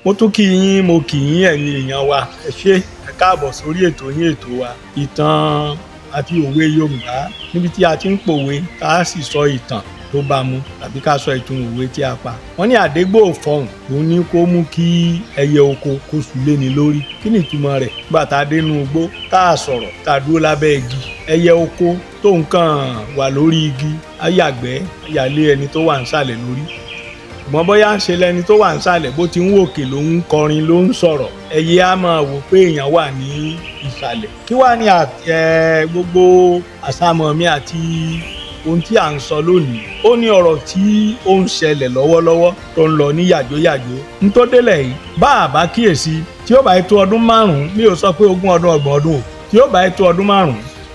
mo tún kí yín, mo kí yín ẹ̀yin èèyàn wa, ẹ ṣé, ẹ káàbọ̀ sórí ètò yín, ètò wa ìtàn àti òwe Yorùbá, níbi tí a ti ń pòwe tá a sì sọ ìtàn tó bá mu tàbí ká sọ ìtumọ̀ òwe tí a pa. Wọ́n ní àdégbò fọhùn òun ní kó mú kí ẹyẹ oko kó sùn léni lórí. Kí ni ìtumọ̀ rẹ̀? Nígbà tá a dé inú igbó tá a sọ̀rọ̀ tá a dúró lábẹ́ igi, ẹyẹ oko tó nǹkan wà lórí igi á yàgbẹ́ yàlé ẹni tó wà nísàlẹ̀ lórí. Ṣùgbọ́n bóyá ń ṣe lẹni tó wà nísàlẹ̀ bó ti ń wòkè ló ń kọrin ló ń sọ̀rọ̀, ẹyẹ á máa wò pé èèyàn wà ní ìsàlẹ̀. Kí wá ní gbogbo àsámọ̀ mi àti ohun tí à ń sọ lónìí? Ó ní ọ̀rọ̀ tí ó ń ṣẹlẹ̀ lọ́wọ́lọ́wọ́ tó ń lọ ní yàjóyàjó. N tó délẹ̀ yìí bá a bá kíyèsí, tí ó bá tó ọdún 5, mi ò sọ pé 20 ọdún 30 ọdún o, tí ó bá tó ọdún 5,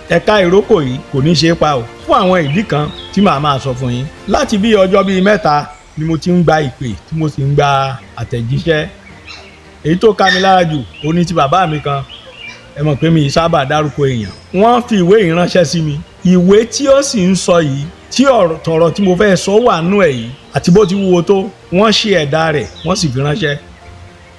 ẹ̀ka ìrókò yìí kò ní ṣe é pa o, fún àwọn ìdí kan tí màá máa sọ fún yín. Láti bí ọjọ́ bíi 3 ni mo ti ń gba ìpè tí mo sì ń gba àtẹ̀jíṣẹ́. Èyí tó ká mi lára jù ó ní ti bàbá mi kan, ẹ mọ̀ pé mi sábà dárúkọ èèyàn. Wọ́n fi ìwé yìí ránṣẹ́ sí mi. Ìwé tí ó sì ń sọ yìí, tí ọ̀rọ̀ tí mo fẹ́ sọ wà nú ẹ̀ yìí àti bó ti wúwo tó, wọ́n ṣe ẹ̀dá rẹ̀ wọ́n sì fi ránṣẹ́.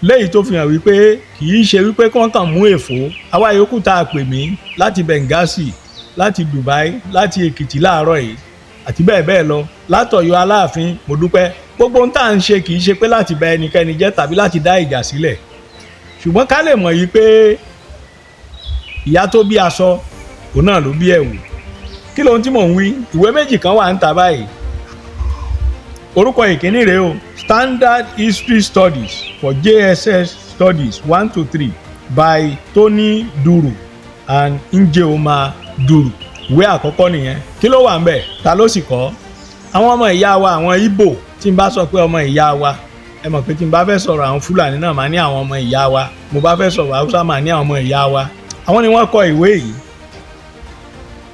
Léyìí tó fi hàn wípé kì í ṣe wípé kán kàn mú èfó. Àwa yòókù tá a pè mí láti Benghazi, láti Dubai, láti Èkìtì láàárọ̀ yìí àti bẹ́ẹ̀ bẹ́ẹ̀ lọ, látọ̀yọ́ Aláàfin, mo dúpẹ́. Gbogbo ohun tá à ń ṣe kì í ṣe pé láti bà ẹnikẹ́ni jẹ́ tàbí láti dá ìjà sílẹ̀, ṣùgbọ́n ká lè mọ̀ yìí pé ìyá tó bí aṣọ òun náà ló bí ẹ̀wù. Kí lóhun tí mò ń wí? Ìwé méjì kan wà ń ta báyìí. Orúkọ ìkíní rèé o, Standard History Studies for JSS Studies 1-3 by Tony Duru and Njeoma Duru. Ìwé àkọ́kọ́ nìyẹn. Kí ló wà ń bẹ̀? Ta ló sì kọ? Àwọn ọmọ ìyá wa, àwọn Igbo. Tí n bá sọ pé ọmọ ìyá wa, ẹ mọ̀ pé tí n bá fẹ́ sọ̀rọ̀ àwọn Fúlàní náà máa ní àwọn ọmọ ìyá wa, mo bá fẹ́ sọ̀rọ̀ Haúsá máa ní àwọn ọmọ ìyá wa. Àwọn ni wọ́n kọ ìwé yìí.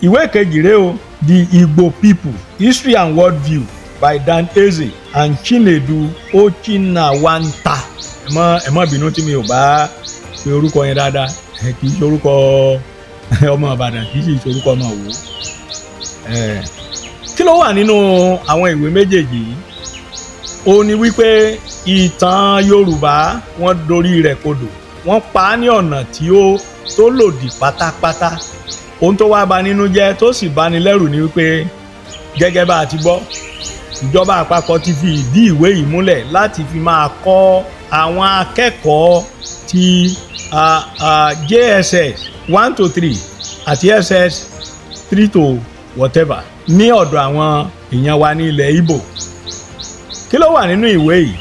Ìwé kejì rèé o, The Igbo People, History and Worldview by Dan Eze and Chinedu Ochinawanta. Ẹ má bínú tí mi ò bá pe orúkọ yẹn dáadáa, kì í ṣe orúkọ ọmọ Ìbàdàn, kì í sì ṣe orúkọ ọmọ Òwú. Kí ló wà nínú àwọn ìwé méjèèjì yìí? Ó ní wípé ìtàn Yorùbá wọ́n dorí rẹ̀ kodò, wọ́n pa á ní ọ̀nà tí ó tó lòdì pátápátá. Ohun tó wá bà nínú jẹ́ tó sì bani lẹ́rù ni wípé gẹ́gẹ́ bá a ti gbọ́, ìjọba àpapọ̀ ti fi ìdí ìwé yìí múlẹ̀ láti fi máa kọ́ àwọn akẹ́kọ̀ọ́ ti JSS 1-3 àti SS 3 whatever ní ọ̀dọ̀ àwọn èèyàn wa ní ilẹ̀ Igbo. Kí ló wà nínú ìwé yìí?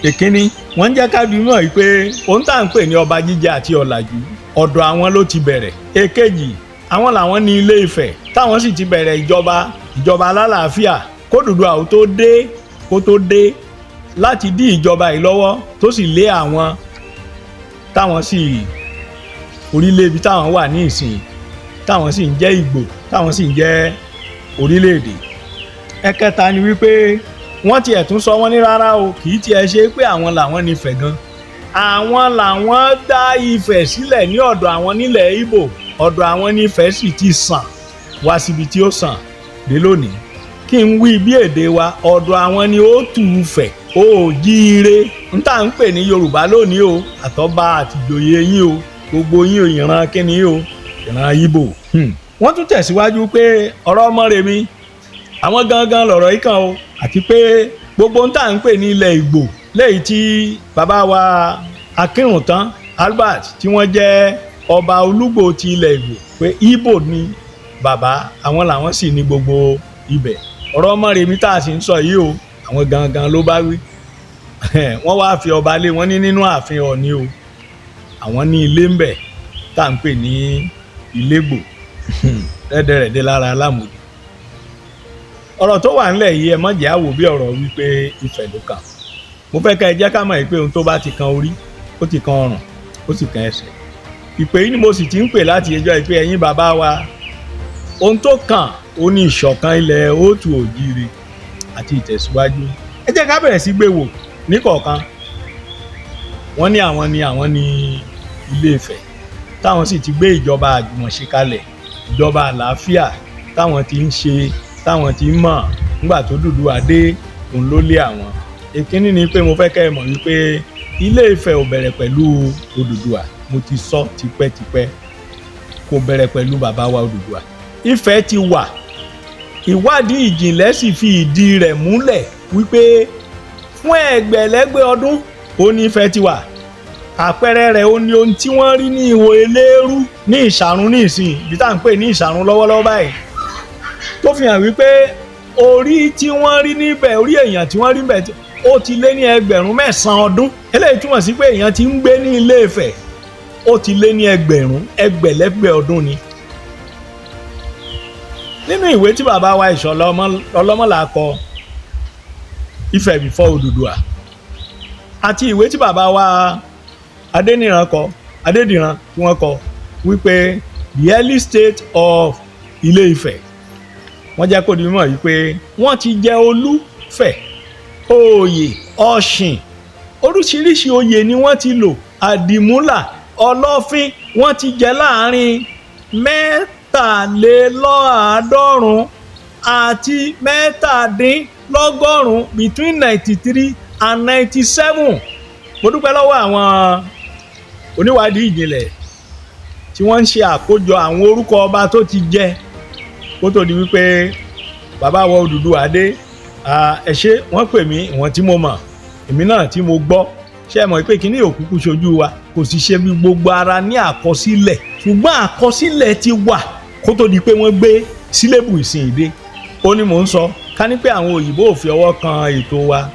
Èkíní, wọ́n ń jẹ́ ká bí mọ̀ wípé ohun tá à ń pè ní ọba jíjẹ àti ọ̀làjú ọ̀dọ̀ àwọn ló ti bẹ̀rẹ̀. Èkejì, àwọn làwọn ní Ilé-Ifẹ̀ táwọn sì ti bẹ̀rẹ̀ ìjọba alálàáfíà k'Oduduwa kó tó dé láti dí ìjọba yìí lọ́wọ́ tó sì lé àwọn táwọn sì orílẹ̀ ibi táwọn wà ní ìsìn, táwọn sì ń jẹ́ Ìgbò, táwọn sì ń jẹ́ orílẹ̀-èdè. Ẹ̀kẹta ni wípé wọ́n tiẹ̀ tún sọ wọ́n ní rárá o, kì í tiẹ̀ ṣe pé àwọn làwọn ní Ifẹ̀ gan. Àwọn làwọn dá Ifẹ̀ sílẹ̀ ní ọ̀dọ̀ àwọn nílẹ̀ Igbo, ọ̀dọ̀ àwọn ní Ifẹ̀ sì ti sàn wá síbi tí ó sàn dé lónìí. Kí n wí bí èdè wa, ọ̀dọ̀ àwọn ni ó tù ú fẹ̀, ó jíire. N tá ń pè ní Yorùbá lónìí o, àtọ́ba àtìjòyè yín o, gbogbo yín o, ìran kíni o, ìran Igbo. Wọ́n tún tẹ̀síwájú pé ọ̀rọ̀ Mọ́remí, àwọn gangan lọ̀rọ̀ yìí kan o, àti pé gbogbo n tá ń pè ní ilẹ̀ Ìgbò lẹ́yìn tí bàbá wa Akínrùntán Albert tí wọ́n jẹ́ ọba Olúgbò ti ilẹ̀ Ìgbò, pé Igbo ni bàbá, àwọn làwọn sì ní gbogbo ibẹ̀. Ọ̀rọ̀ Mọ́remí tá a sì ń sọ yìí o, àwọn gangan ló bá wí. Wọ́n wá fi ọba lé wọn ní nínú ààfin Ọ̀ọ̀ni o, àwọn ní ilé ń bẹ̀ tá à ń pè ní Ilégbò rẹ́dẹ̀rẹ̀dẹ̀ lára Alámòdì. Ọ̀rọ̀ tó wà nílẹ̀ yìí ẹ má jẹ́ àwò bí ọ̀rọ̀ wípé Ifẹ̀ ló kàn. Mo fẹ́ ká ẹ jẹ́ ká mọ̀ pé ohun tó bá ti kan orí, ó ti kan ọrùn, ó sì kan ẹsẹ̀. Ìpè yìí ni mo sì ti ń pè láti ẹjọ́ ìpè ẹ̀yin bàbá wa. Ohun tó kàn ó ní ìṣọ̀kan ilẹ̀ òtù òjìire àti ìtẹ̀síwájú. Ẹ jẹ́ ká bẹ̀rẹ̀ sí gbé wò níkọ̀ọ̀kan. Wọ́n ní àwọn ní Ilé-Ifẹ̀ táwọn sì ti gbé ìjọba àjùmọ̀ṣe kalẹ̀, ìjọba àlàáfíà táwọn ti ń ṣe, táwọn ti ń mọ̀ nígbà tó Oduduwa dé òun ló lé àwọn. Èkíní ni pé mo fẹ́ kẹ́ ẹ mọ̀ wípé Ilé-Ifẹ̀ ò bẹ̀rẹ̀ pẹ̀lú Oduduwa, mo ti sọ tipẹ́tipẹ́, kò bẹ̀rẹ̀ pẹ̀lú bàbá wa Oduduwa. Ifẹ̀ ti wà, ìwádìí ìjìnlẹ̀ sì fi ìdí rẹ̀ múlẹ̀ wípé fún ẹgbẹ̀lẹ́gbẹ̀ ọdún ó ní Ifẹ̀ ti wà. Àpẹẹrẹ rẹ̀ ó ní ohun tí wọ́n rí ní ihò eléérú ní Ìṣàrún ní ìsìn, ibi tá à ń pè ní Ìṣàrún lọ́wọ́lọ́wọ́ báyìí, tó fi hàn wípé orí tí wọ́n rí níbẹ̀, orí èèyàn tí wọ́n rí níbẹ̀ ó ti lé ní 9,000 ọdún. Eléyìí túmọ̀ sí pé èèyàn ti ń gbé ní Ilé-Ifẹ̀ ó ti lé ní ẹgbẹ̀lẹ́gbẹ̀ ọdún ni. Nínú ìwé tí bàbá wa Ìṣọ̀lá Ọlọ́mọlá kọ, Ifẹ̀ before Oduduwa, àti ìwé tí bàbá wa Adédìran tí wọ́n kọ wípé the early state of Ilé-Ifẹ̀, wọ́n jẹ́ kó di mímọ̀ wípé wọ́n ti jẹ Olúfẹ̀, Oyè, Ọ̀ṣìn, oríṣiríṣi oyè ni wọ́n ti lò, Àdìmúlà, Ọlọ́fín, wọ́n ti jẹ láàrin 53 àti 17 between 93 and 97. Mo dúpẹ́ lọ́wọ́ àwọn oníwádìí ìjìnlẹ̀ tí wọ́n ń ṣe àkójọ àwọn orúkọ ọba tó ti jẹ kó tó di wípé bàbá wa Oduduwa dé. Ẹ ṣé, wọ́n pè mí ìwọ̀n tí mo mọ̀, èmi náà tí mo gbọ́. Ṣé ẹ mọ̀ pé kíní òkúkú ṣojú wa, kò sì ṣe bí gbogbo ara ní àkọsílẹ̀, ṣùgbọ́n àkọsílẹ̀ ti wà kó tó di pé wọ́n gbé sílébù ìsìnyìdé. Ó ní mò ń sọ, ká ní pé àwọn òyìnbó ò fi ọwọ́ kan ètò wa,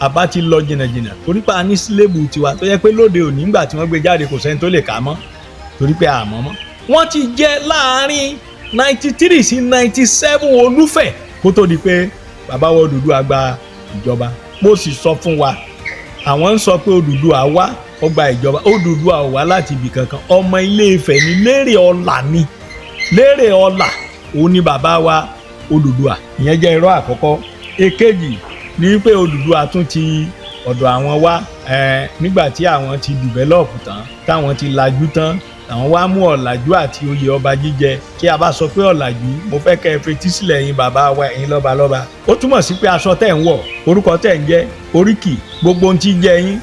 àbá ti lọ jìnnàjìnnà, torí pé a ní sílébù tiwa tó yẹ pé lóde òní nígbà tí wọ́n gbé jáde kò sẹ́ni tó lè kà á mọ́, torí pé àmọ́ mọ́. Wọ́n ti jẹ́ láàrin 93 sí 97 Olúfẹ̀ kó tó di pé bàbá wa Oduduwa gba ìjọba. Mo sì sọ fún wa, àwọn ń sọ pé Oduduwa wá ó gba ìjọba. Oduduwa ò wá láti ibì kankan, ọmọ Ilé-Ifẹ̀ ní Lérè Ọlà ni. Lérè Ọlà òun ni bàbá wa Oduduwa. Ìyẹn jẹ́ irọ́ àkọ́kọ́. Èkejì ni pé Oduduwa tún ti ọ̀dọ̀ àwọn wá nígbà tí àwọn ti develop tán, táwọn ti lajú tán, àwọn wá mú ọ̀làjú àti oyè ọba jíjẹ. Kí a bá sọ pé ọ̀làjú, mo fẹ́ kẹ́ ẹ fetí sílẹ̀ yín bàbá wa, ẹ̀yin lọ́balọ́ba. Ó túmọ̀ sí pé aṣọ tẹ̀ ń wọ̀, orúkọ tẹ̀ ń jẹ́, oríkì, gbogbo ohun tí jẹ́ yín,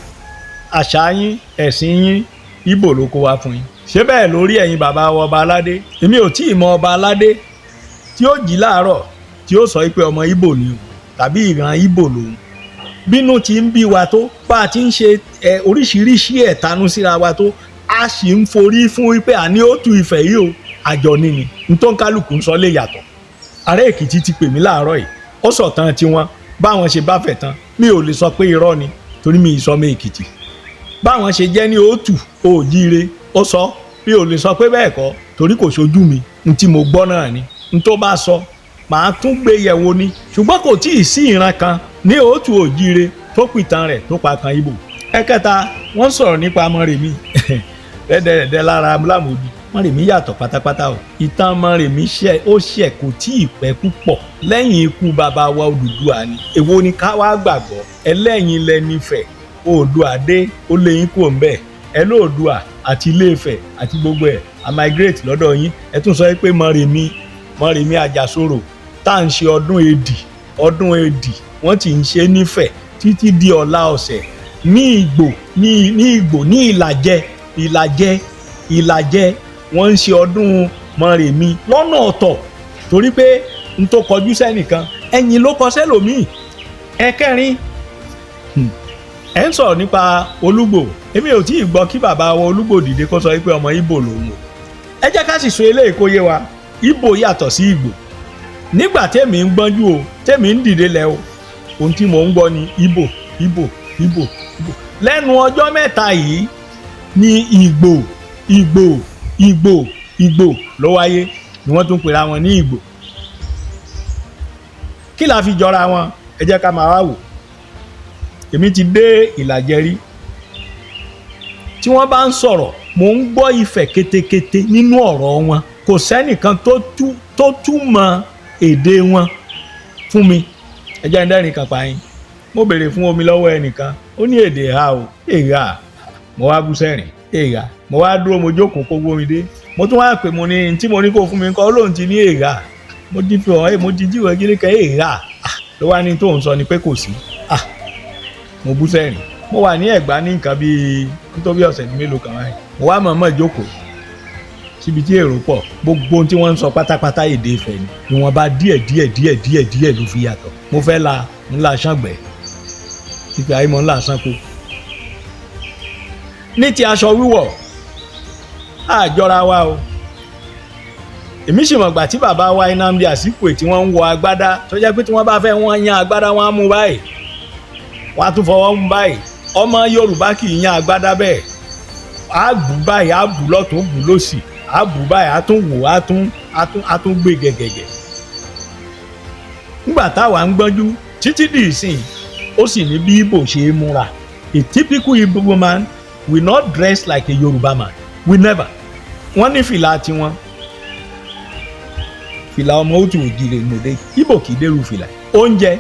àṣà yín, ẹ̀sìn yín, Ìgbò ló kó wá fún yín. Ṣé bẹ́ẹ̀ lórí ẹ̀yin bàbá wa ọba aládé? Èmi ò tí ì mọ ọba aládé tí ó jí láàárọ̀ tí ó sọ pé ọmọ Ìgbò ni o, tàbí ìran Ìgbò lòun. Bínú ti ń bí wa tó, bá a ti ń ṣe oríṣiríṣi ẹ̀tanú síra wa tó, a sì ń forí fún wípé àní ó tu Ifẹ̀ yìí o, àjọ nìyí. N tó ń kálukú ń sọ lè yàtọ̀. Ará Èkìtì ti pè mí láàárọ̀ yìí, ó sọ̀tàn tiwọn, báwọn ṣe bá fẹ̀ tán. Mi ò lè sọ pé irọ́ ni, torí mi ì sọ ọmọ Èkìtì. Báwọn ṣe jẹ́ ní òtù òjíire, ó sọ, mi ò lè sọ pé bẹ́ẹ̀ kọ́, torí kò ṣojú mi. N tí mo gbọ́ náà ni, n tó bá sọ màá tún gbé yẹ̀wò ni. Ṣùgbọ́n kò tí ì sí ìran kan ní òtù òjíire tó pìtàn rẹ̀ tó pa kan Ìgbò. Ẹ̀kẹta, wọ́n sọ̀rọ̀ nípa Mọ́remí rẹ́dẹ̀rẹ́dẹ́ lára Lámòdì. Mọ́remí yàtọ̀ pátápátá o. Ìtàn Mọ́remí ó ṣẹ̀ kò tí ì pẹ́ púpọ̀ lẹ́yìn ikú bàbá wa Oduduwa ni. Èwo ni ká wá gbàgbọ́? Ẹlẹ́yin lẹ nífẹ̀, Oòduà dé ó lé yín kúrò ńbẹ̀. Ẹ lóòduà àti Ilé-Ifẹ̀ àti gbogbo ẹ̀ a migrate lọ́dọ̀ yín. Ẹ tún sọ pé Mọ́remí Àjàsorò tá à ń ṣe ọdún Èdì wọ́n ti ń ṣe nífẹ̀ títí di ọ̀la ọ̀sẹ̀ ní Ìgbò ní Ìlàjẹ wọ́n ń ṣe ọdún Mọ́remí lọ́nà ọ̀tọ̀, torí pé n tó kọjú sẹ́nìkan ẹ̀yìn ló kọ sẹ́lòmíì. Ẹ̀kẹrin, ẹ̀ ń sọ̀rọ̀ nípa Olúgbò. Èmi ò tí ì gbọ́ kí bàbá wa Olúgbò dìde kó sọ pé ọmọ Ìgbò lòun o. Ẹ jẹ́ ká sì sọ eléyìí kó yé wa, Ìgbò yàtọ̀ sí Ìgbò. Nígbà tèmi ń gbọ́njú o, tèmi ń dìde lẹ o, ohun tí mò ń gbọ́ ni Ìgbò. Lẹ́nu ọjọ́ mẹ́ta yìí ni Ìgbò ló wáyé, ni wọ́n tún pera wọn ní Ìgbò. Kí la fi jọra wọn? Ẹ jẹ́ ká máa wá wò. Èmi ti dé Ìlàjẹ rí. Tí wọ́n bá ń sọ̀rọ̀, mò ń gbọ́ Ifẹ̀ kétékété nínú ọ̀rọ̀ wọn. Kò sẹ́nìkan tó túmọ̀ èdè wọn fún mi. Ẹ jẹ́ ń dẹ́rìn kan pa yín. Mo béèrè fún omi lọ́wọ́ ẹnìkan, ó ní èdè ha o, èèyà. Mo wá bú sẹ́rìn, èèyà. Mo wá dúró, mo jókòó kó gbómi dé. Mo tún wá pè mo ní tí mo ní kó fún mi nǹkan, Ọlọ́run ti ní èèyà. Mo ti fi hàn, mo ti jíwèé kí ní kẹ́ èèyà. Ló wá ní tó ń sọ ni pé kò sí. Mo bú sẹ́rìn. mo wà ní Ẹ̀gbá ní nǹkan bíi nítorí ọ̀sẹ̀ mélòó kan báyìí mo wá mọ̀ọ́mọ̀ jókòó síbi tí èrò pọ̀ gbogbo ohun tí wọ́n ń sọ pátápátá èdè Ifẹ̀ ni ìwọ̀nba díẹ̀ ló fi yàtọ̀ mo fẹ́ la ńlá Ṣàngbẹ̀ ìpè àìmọ̀ ńlá Ṣànkó. ní ti aṣọ wíwọ̀ àjọra wa o èmi sì mọ̀gbà tí bàbá wa Nnamdi Azikiwe tí wọ́n ń wọ agbádá tó jẹ́ pé tí wọ́n bá fẹ́ wọ́n yan agbádá wọn á mú báyìí wọ́n á tún fọwọ́ mú báyìí ọmọ Yorùbá kì í yan agbádá bẹ́ẹ̀ á bù báyìí á bù lọ́tún bù lósì á bù báyìí á tún wò á tún gbé gẹ̀gẹ̀gẹ̀. nígbà táwa ń gbọ́njú títí di ìsìn ó sì ní bí Igbo ṣe é múra. A typical Igbo man will not dress like a Yoruba man, we never. wọ́n ní fìlà tiwọn fìlà ọmọ òtù òjìlè nòde Igbo kì í dérú fìlà. oúnjẹ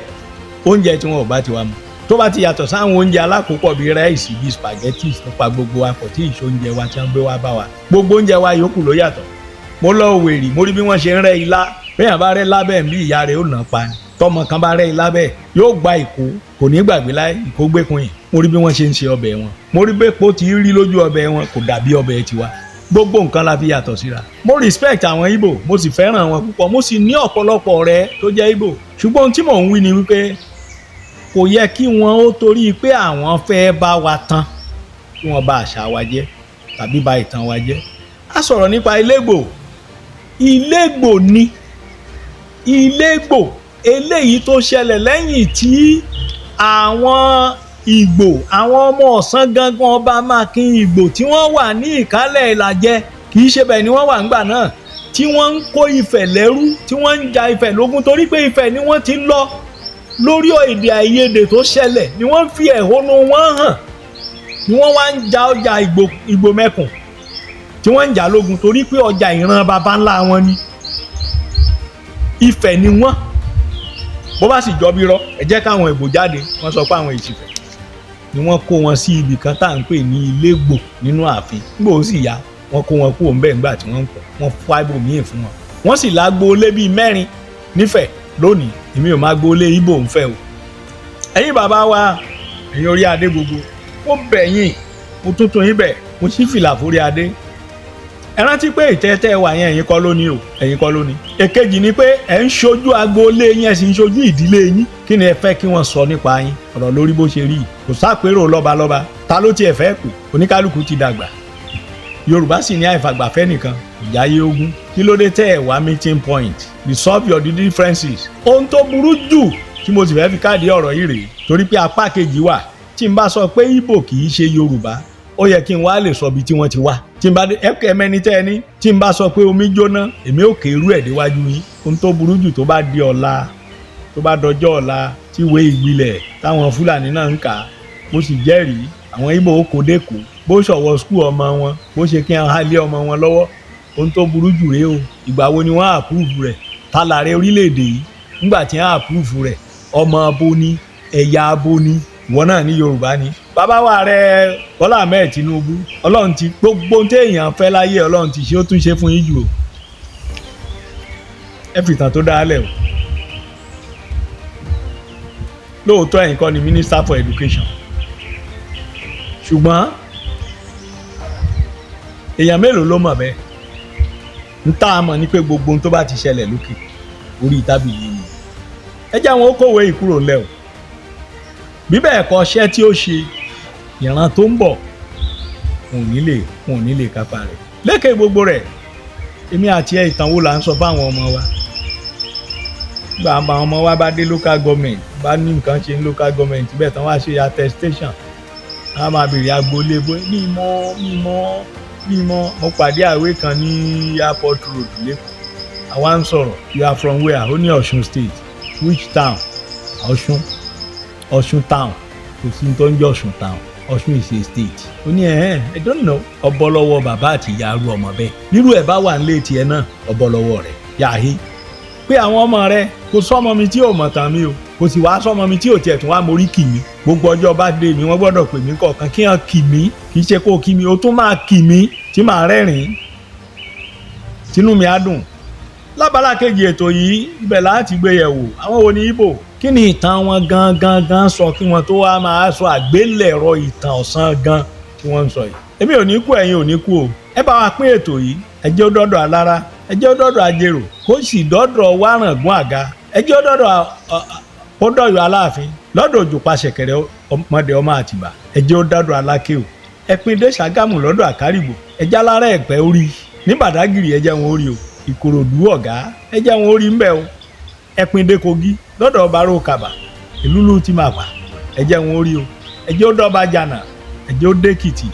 tí wọn ò bá ti wá mu tó bá ti yàtọ̀ sáwọn oúnjẹ alákòópọ̀ bíi rẹ́ẹ̀sì bíi spaghetti nípa gbogbo akọ̀tí ìṣoúnjẹ wa tí wọ́n gbé wá bá wa gbogbo oúnjẹ wa yòókù ló yàtọ̀. mo lọ Òwèrì mo rí bí wọ́n ṣe ń rẹ́ ilá bẹ́ẹ̀ bá rẹ́ lábẹ́ bí ìyá rẹ̀ ó nà pa ni tọmọ kan bá rẹ́ ilá bẹ́ẹ̀ yóò gba ìkó kò ní gbàgbé láì ìkó gbẹ́kun yìí mo rí bí wọ́n ṣe ń ṣe ọbẹ̀ wọn mo rí bẹ́ẹ̀ pò tí rí lójú ọbẹ̀ wọn kò dàbí ọbẹ̀ tiwa gbogbo nǹkan la fi yàtọ̀ síra. mo respect àwọn Igbo mo sì fẹ́ràn wọn púpọ̀ mo sì ní ọ̀pọ̀lọpọ̀ ọ̀rẹ́ tó jẹ́ Igbo ṣùgbọ́n ohun tí mò ń wí ni wípé kò yẹ kí wọn ó torí pé àwọn fẹ́ bá wa tán kí wọ́n bà àṣà wa jẹ́ tàbí bà ìtàn wa jẹ́. a sọ̀rọ̀ nípa Ilégbò ni Ilégbò eléyìí tó ṣẹlẹ̀ lẹ́yìn tí àwọn Ìgbò àwọn ọmọ Ọ̀sán gangan ọba Mákin Ìgbò tí wọ́n wà ní ìkálẹ̀ Ìlàjẹ kì í ṣe bẹ́ẹ̀ ni wọ́n wà ńgbà náà tí wọ́n ń kó Ifẹ̀ lẹ́rú tí wọ́n ń ja Ifẹ̀ lógun torí pé Ifẹ̀ ni wọ́n ti lọ lórí èdè àìyedè tó ṣẹlẹ̀ ni wọ́n fi ẹ̀hónú wọn hàn ni wọ́n wá ń ja ọjà Ìgbò mẹ́kùn tí wọ́n ń jà lógun torí pé ọjà ìran baba ńlá wọn ni Ifẹ̀ ni wọ́n bó bá sì jọ bí rọ ẹ jẹ́ káwọn Ìgbò jáde wọ́n sọ pé àwọn Ìṣìfẹ̀ ni wọ́n kó wọn sí ibì kan tá à ń pè ní Ilégbò nínú ààfin nígbà ó sì yá wọ́n kó wọn kúrò ńbẹ̀ ńgbà tí wọ́n ń pọ̀ wọ́n fọ́ ibòmíì fún wọn wọ́n sì lágbóolé bíi 4 nífẹ̀ lónìí èmi ò máa gbóolé Ìgbò ń fẹ́ o ẹ̀yin bàbá wa ẹ̀yin orí adé gbogbo mo bẹ̀ yín mo tuntun yín bẹ̀ mo sì fìlà forí adé ẹ rántí pé ìtẹ́tẹ́ wà yẹn ẹ̀yin kọ́ lónìí o ẹ̀yin kọ́ lónìí. èkejì ni pé ẹ̀ ń ṣojú agboolé yín ẹ̀ sì ń ṣojú ìdílé yín kí ni ẹ fẹ́ kí wọ́n sọ nípa yín ọ̀rọ̀ lórí bó ṣe rí i kò sápérò lọ́balọ́ba ta ló tiẹ̀ fẹ́ pè oníkálukú ti dàgbà Yorùbá sì ní àìfàgbàfẹ́ nìkan ìjáyé ogún kí ló dé tẹ́ ẹ̀ wá meeting point resolve your differences. ohun tó burú jù tí mo sì fẹ́ fi káàdì ọ̀rọ̀ yìí rèé torí pé apá kejì wà tí n bá sọ pé Ìgbò kì í ṣe Yorùbá ó yẹ kí n wá lè sọ ibi tí wọ́n ti wá tí n bá ẹ̀kẹ́ mẹ́ni tẹ́ ẹ ní tí n bá sọ pé omi jóná èmi ò kéérú ẹ̀ déwájú yín ohun tó burú jù tó bá di ọ̀la tó bá dọjọ́ ọ̀la tí ìwé ìgbìlẹ̀ táwọn Fúlàní náà ń kà mo sì jẹ́rìí àwọn Ìgbò ó kó dẹ́kọ̀ bó ṣọ̀wọ́ skul ọmọ wọn bó ṣe kí wọ́n hálé ọmọ wọn lọ́wọ́ ohun tó burú jù rèé o ìgbà wo ni wọ́n àpúrúfù rẹ̀ tálàrẹ orílẹ̀-èdè yìí nígbà tí wọ́n àpúrúfù rẹ̀ ọmọ abo ni ẹ̀yà abo ni ìwọ náà ní Yorùbá ni. bàbá wa rẹ Bọ́lá Ahmed Tinubu Ọlọ́run ti gbogbo téèyàn fẹ́ láyé Ọlọ́run ti ṣe ó tún ṣe fún yín jù o ẹ fi ìtàn tó dálẹ̀ o lóòótọ́ ẹ̀yin kọ́ ni Minister for Education ṣùgbọ́n èèyàn mélòó ló mọ̀ bẹ́ẹ̀ ń tá a mọ̀ ní pé gbogbo ohun tó bá ti ṣẹlẹ̀ lókè orí tábìlì ni ẹ jẹ́ àwọn okòwò ìkúrò ńlẹ̀ o bí bẹ́ẹ̀ kọ́ ṣẹ́ tí ó ṣe ìran tó ń bọ̀ wọn ò ní lè kápá rẹ̀ lékè gbogbo rẹ̀ èmi àti ẹ ìtàn wo là ń sọ fáwọn ọmọ wa gba àwọn ọmọ wa bá dé local government bá ní nǹkan ṣe ní local government bẹ́ẹ̀ tán wá ṣe attestation a máa bèrè agboolé bó mímọ́ mo pàdé àwé kan ní airport road lẹ́kọ̀ọ́ àwa ń sọ̀rọ̀ you are from where ó ní Ọ̀ṣun state which town Ọ̀ṣun town kò sí tó ń jẹ́ Ọ̀ṣun town Ọ̀ṣun is a state ó ní I don't know ọbọlọ́wọ́ bàbá àti ìyá arú ọmọ bẹ́ẹ̀ nírú ẹ̀ bá wà nílé tiẹ̀ náà ọbọlọ́wọ́ rẹ̀ yàhí pé àwọn ọmọ rẹ̀ kò sọ́mọ mi tí ò mọ̀ tán mi o kò sì wá sọ́mọ mi tí ò tiẹ̀ tún wá mórí kì mí gbogbo ọjọ́ bá dé mi wọ́n gbọ́dọ̀ pè mí kọ̀ọ̀kan kí wọ́n kì mí kì í ṣe kó kí mi o tún máa kì mí tí màá rẹ́rìn-ín tínú mi á dùn. lábala kejì ètò yìí ibẹ̀ láti gbé yẹ̀wò àwọn wo ni Ìgbò kí ni ìtàn wọn gan sọ kí wọ́n tó wá máa sọ àgbélẹ̀rọ ìtàn ọ̀sán gan tí wọ́n ń sọ yìí. èmi ò ní kú, ẹ̀yin ò ní kú o. ẹ bá wa pín ètò yìí, ẹ jẹ́ ó dọ́dọ̀ alára, ẹ jẹ́ ó dọ́dọ̀ ajérò, kó sì dọ́dọ̀ wárangún àga, ẹ jẹ́ ó dọ́dọ̀ Ọ̀dọ̀yọ̀ Aláàfin, lọ́dọ̀ Òjòpá Ṣẹ̀kẹ̀rẹ̀ ọmọdé ọmọ Àtìbà, ẹ jẹ́ ó dọ́dọ̀ Aláké o. ẹ pín dé Ṣàgámù lọ́dọ̀ Àkárìgbò, ẹ jẹ́ alára Ẹ̀pẹ́ orí, ní Bàdágìrì ẹ jẹ́ wọn orí o, Ìkòròdú Ọ̀gá ẹ jẹ́ wọn orí ńbẹ̀ o. ẹ pín dé Kogi lọ́dọ̀ ọba Rókàbà, Ìlúlú ti máa pa, ẹ jẹ́ wọn orí o. ẹ jẹ́ ó dọ́ba Jànà, ẹ jẹ́ ó dé Èkìtì,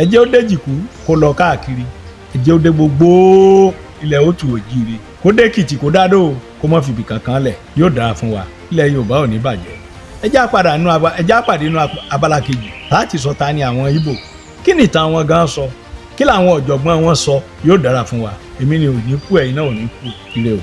ẹ jẹ́ ó dé Jìkú kó lọ káàkiri, ẹ jẹ́ ó dé gbogbo ilẹ̀ Òtù Òjìire, kó dé Èkìtì kó dádó o, kó má fìbì kankan lẹ̀, yóò dára fún wa, ilẹ̀ Yorùbá ò ní bàjẹ́. ẹ jẹ́ àpàdé inú abala kejì láti sọ ta ni àwọn Ìgbò, kí ni ìtàn wọn gan sọ, kí làwọn ọ̀jọ̀gbọ́n wọn sọ, yóò dára fún wa. èmi ni ò ní kú, ẹ̀yin náà ò ní kú, ire o.